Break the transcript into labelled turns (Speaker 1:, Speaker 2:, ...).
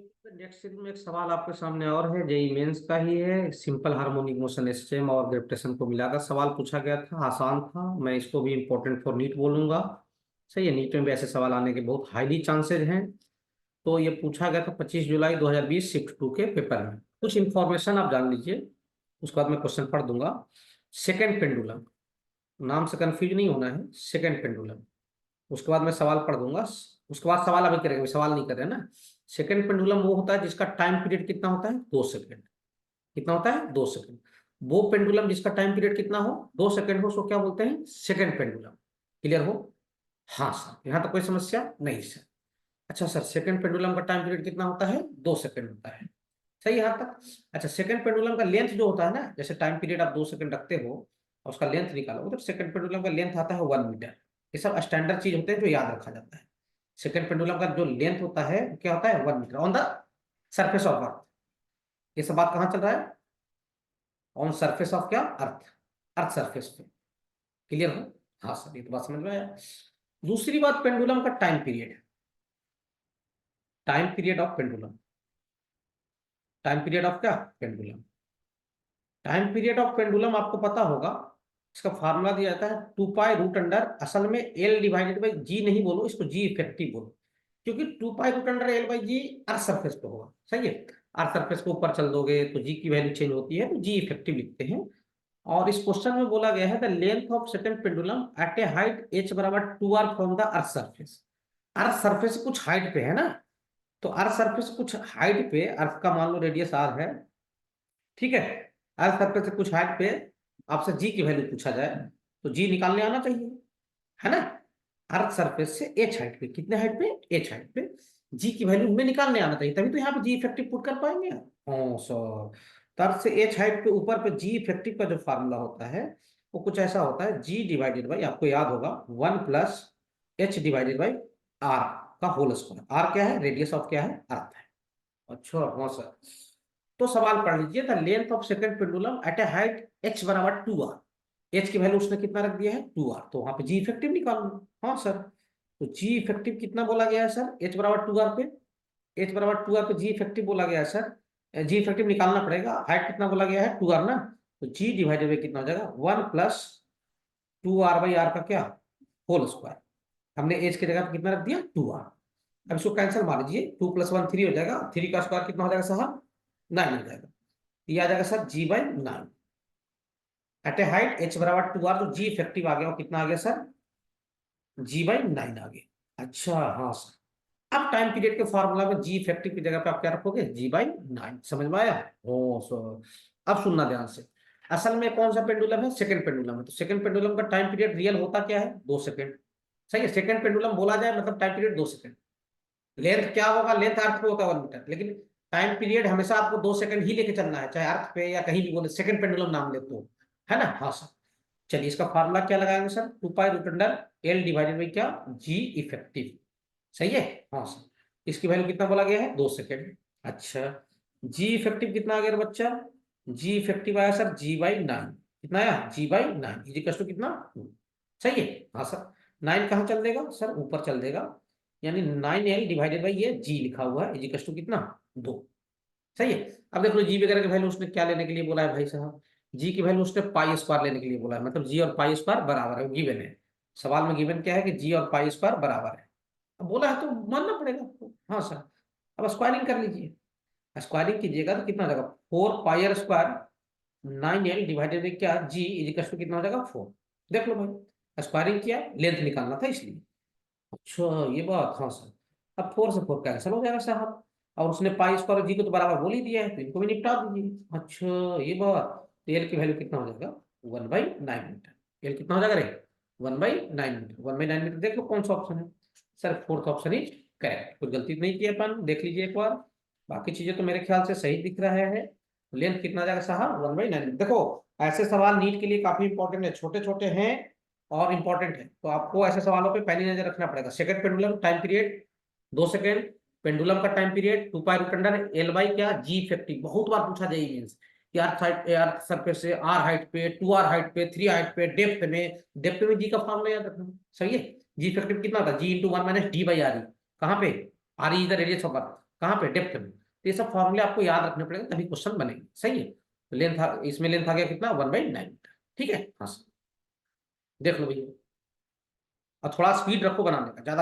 Speaker 1: Next series में एक सवाल आपके सामने और है, जेई मेंस का ही है। सिंपल हार्मोनिक मोशन एसएम और ग्रेविटेशन को मिलाकर सवाल पूछा गया था, आसान था। मैं इसको भी इम्पोर्टेंट फॉर नीट बोलूंगा। सही है, नीट में भी ऐसे सवाल आने के बहुत हाईली चांसेज हैं। तो ये पूछा गया था 25 जुलाई 2020 शिफ्ट 2 के पेपर में। कुछ इंफॉर्मेशन आप जान लीजिए, उसके बाद मैं क्वेश्चन पढ़ दूंगा। सेकेंड पेंडुलम, नाम से कंफ्यूज नहीं होना है, सेकेंड पेंडुलम। उसके बाद मैं सवाल पढ़ दूंगा। उसके बाद सवाल अभी करेंगे, सवाल नहीं कर रहे हैं ना। सेकंड पेंडुलम वो होता है जिसका टाइम पीरियड कितना होता है, 2 सेकंड। कितना होता है, 2 सेकंड। वो पेंडुलम जिसका टाइम पीरियड कितना हो, 2 सेकंड हो, उसको क्या बोलते हैं, सेकंड पेंडुलम। क्लियर हो? हाँ सर, यहाँ तो कोई समस्या नहीं सर। अच्छा सर, सेकंड पेंडुलम का टाइम पीरियड कितना होता है, 2 सेकंड होता है। सही है यहाँ तक। अच्छा, सेकंड पेंडुलम का लेंथ जो होता है ना, जैसे टाइम पीरियड आप 2 सेकंड रखते हो और उसका लेंथ निकालो, तो सेकंड पेंडुलम का लेंथ आता है 1 मीटर। ये सब स्टैंडर्ड चीज होते हैं जो याद रखा जाता है। सेकंड पेंडुलम का जो लेंथ होता है वो क्या होता है, 1 metre on the surface of earth. ये सब बात कहाँ चल रहा है, ऑन सरफेस ऑफ क्या, अर्थ। अर्थ सरफेस पे। क्लियर हो? हाँ सर, ये तो बात समझ में आया। दूसरी बात, पेंडुलम का time period. Time period of pendulum. Time period of क्या, pendulum. Time period of pendulum आपको पता होगा। इसका फार्मूला दिया जाता है 2 पाई रूट अंडर, असल में एल डिवाइडेड बाई जी नहीं बोलो, इसको जी इफेक्टिव बोलो। क्योंकि 2 pi root under L by g earth surface पे होगा। सही है, अर्थ सरफेस के ऊपर चल दोगे तो जी की वैल्यू चेंज होती है, तो जी इफेक्टिव लिखते हैं। और इस क्वेश्चन में बोला गया है the length of second pendulum at a height H बराबर 2r from the earth surface. Earth surface कुछ हाइट पे है ना, तो अर्थ सरफेस कुछ हाइट पे, अर्थ का मान लो रेडियस आर है, ठीक है। अर्थ सर्कल से कुछ हाइट पे आपसे जी की वैल्यू पूछा जाए, तो जी निकालने आना चाहिए, है ना। अर्थ सरफेस से एच हाइट पे, कितने हाइट पे, एच हाइट पे जी की वैल्यू हमें निकालने आना चाहिए, तभी तो यहाँ पे जी इफेक्टिव पुट कर पाएंगे। हाँ सर, तो अर्थ से एच हाइट पे ऊपर पे जी इफेक्टिव का जो फार्मूला होता है वो कुछ ऐसा होता है, जी डिवाइडेड बाई, आपको याद होगा, 1 + एच डिवाइडेड बाई आर का होल स्क्वायर। आर क्या है, रेडियस ऑफ क्या है, अर्थ है। अच्छा हाँ सर, तो सवाल पढ़ लीजिए, the length of second pendulum at a height H बराबर 2r। एच की वैल्यू उसने कितना रख दिया है, 2r, तो वहां पे जी इफेक्टिव निकालना। हाँ सर, तो जी इफेक्टिव कितना बोला गया है सर, एच बराबर 2r पे। एच बराबर 2r पे जी इफेक्टिव बोला गया है सर। जी इफेक्टिव निकालना पड़ेगा, हाइट कितना बोला गया है, 2r ना। तो जी डिवाइडेड बाई कितना हो जाएगा, 1 + 2r/r का क्या, होल स्क्वायर। हमने एच की जगह पे कितना रख दिया, 2r। अब इसको कैंसिल मार लीजिए, 2 + 1 3 हो जाएगा, 3 का स्क्वायर कितना हो जाएगा साहब, 9 हो जाएगा। ये आ जाएगा sir g/9 at a height h बराबर 2r। तो जी इफेक्टिव आ गया, और कितना आ गया सर, g/9 आ गया। अच्छा हाँ सर, अब टाइम पीरियड के फॉर्मूला में जी इफेक्टिव की जगह पे आप क्या रखोगे, g/9। समझ में आया? ओ सर, अब सुनना ध्यान से। असल में कौन सा पेंडुलम है, सेकंड पेंडुलम है। तो सेकंड पेंडुलम का टाइम पीरियड रियल होता क्या है, 2 सेकंड। सही है, सेकंड पेंडुलम बोला जाए मतलब टाइम पीरियड 2 सेकंड। लेंथ क्या होगा, लेंथ अर्थ पे होता है 1 मीटर, लेकिन टाइम पीरियड हमेशा आपको 2 सेकंड ही लेके चलना है, चाहे अर्थ पे या कहीं भी बोले, सेकंड पेंडुलम नाम ले तो, है ना। हाँ सर, चलिए इसका फार्मूला क्या लगाएंगे sir, 2 pi root under L divided by क्या, जी इफेक्टिव। सही है। हाँ सर, इसकी वैल्यू कितना बोला गया है, 2 सेकंड। अच्छा, जी इफेक्टिव कितना आ गया बच्चा, जी इफेक्टिव आया सर g/9। कितना आया, g/9 इजिकल्स टू कितना, 2। सही है। हाँ सर, 9 कहाँ चल देगा सर, ऊपर चल देगा, यानी 9l डिवाइडेड बाई ये जी लिखा हुआ है, इजिकल्स टू कितना, 2। सही है। अब देख लो जी वगैरह की वैल्यू उसने क्या लेने के लिए बोला है भाई साहब, जी की वैल्यू उसने पाई स्क्वायर लेने के लिए बोला है, मतलब जी और पाई स्क्वायर बराबर है, वो गिवन है। सवाल में गिवन क्या है कि जी और पाई स्क्वायर बराबर है। अब बोला है तो मानना पड़ेगा आपको। हाँ सर, अब स्क्वायरिंग कर लीजिए। स्क्वायरिंग कीजिएगा तो कितना हो जाएगा, 4 पाई r² 9l डिवाइडेड बाई क्या, जी इजिकल्स टू कितना हो जाएगा, 4। देख लो भाई, स्क्वायरिंग किया, लेंथ निकालना था इसलिए। अच्छा, ये बात, हाँ सर। अब 4 से 4 कैंसिल हो जाएगा साहब, और उसने पाई स्क्वायर जी को तो बराबर बोल ही दिया है, तो इनको भी निपटा दीजिए। अच्छा, ये बात, तो एल की वैल्यू कितना हो जाएगा, 1/9 मीटर। एल कितना हो जाएगा रे, 1/9 मीटर। 1/9 मीटर देख लो कौन सा ऑप्शन है sir, fourth option is correct. कोई गलती तो नहीं की अपन, देख लीजिए एक बार। बाकी चीजें तो मेरे ख्याल से सही दिख रहा है। लेंथ कितना आ जाएगा साहब, 1/9। देखो, ऐसे सवाल नीट के लिए काफी इंपॉर्टेंट है, छोटे छोटे हैं और इंपॉर्टेंट है, तो आपको ऐसे सवालों पे पहली नजर रखना पड़ेगा। Second pendulum time period 2 second, pendulum का time period 2 pi root under L by क्या, जी इफेक्टिव। बहुत बार पूछा जाए मीन्स कि अर्थ हाइट, अर्थ सरफेस से आर हाइट पे, 2r हाइट पे, 3 हाइट पे, डेप्थ में जी का फॉर्मूला याद रखना। सही है, जी इफेक्टिव कितना था, जी इंटू 1 - d/r। कहाँ पे, R is the radius of earth. कहाँ पे, डेप्थ में। तो ये सब फॉर्मूले आपको याद रखने पड़ेंगे तभी क्वेश्चन बनेंगे, सही है। तो लेंथ, इसमें लेंथ आ गया कितना, 1/9 मीटर। ठीक है, हाँ सर, देख लो भैया। और थोड़ा स्पीड रखो बनाने का, ज्यादा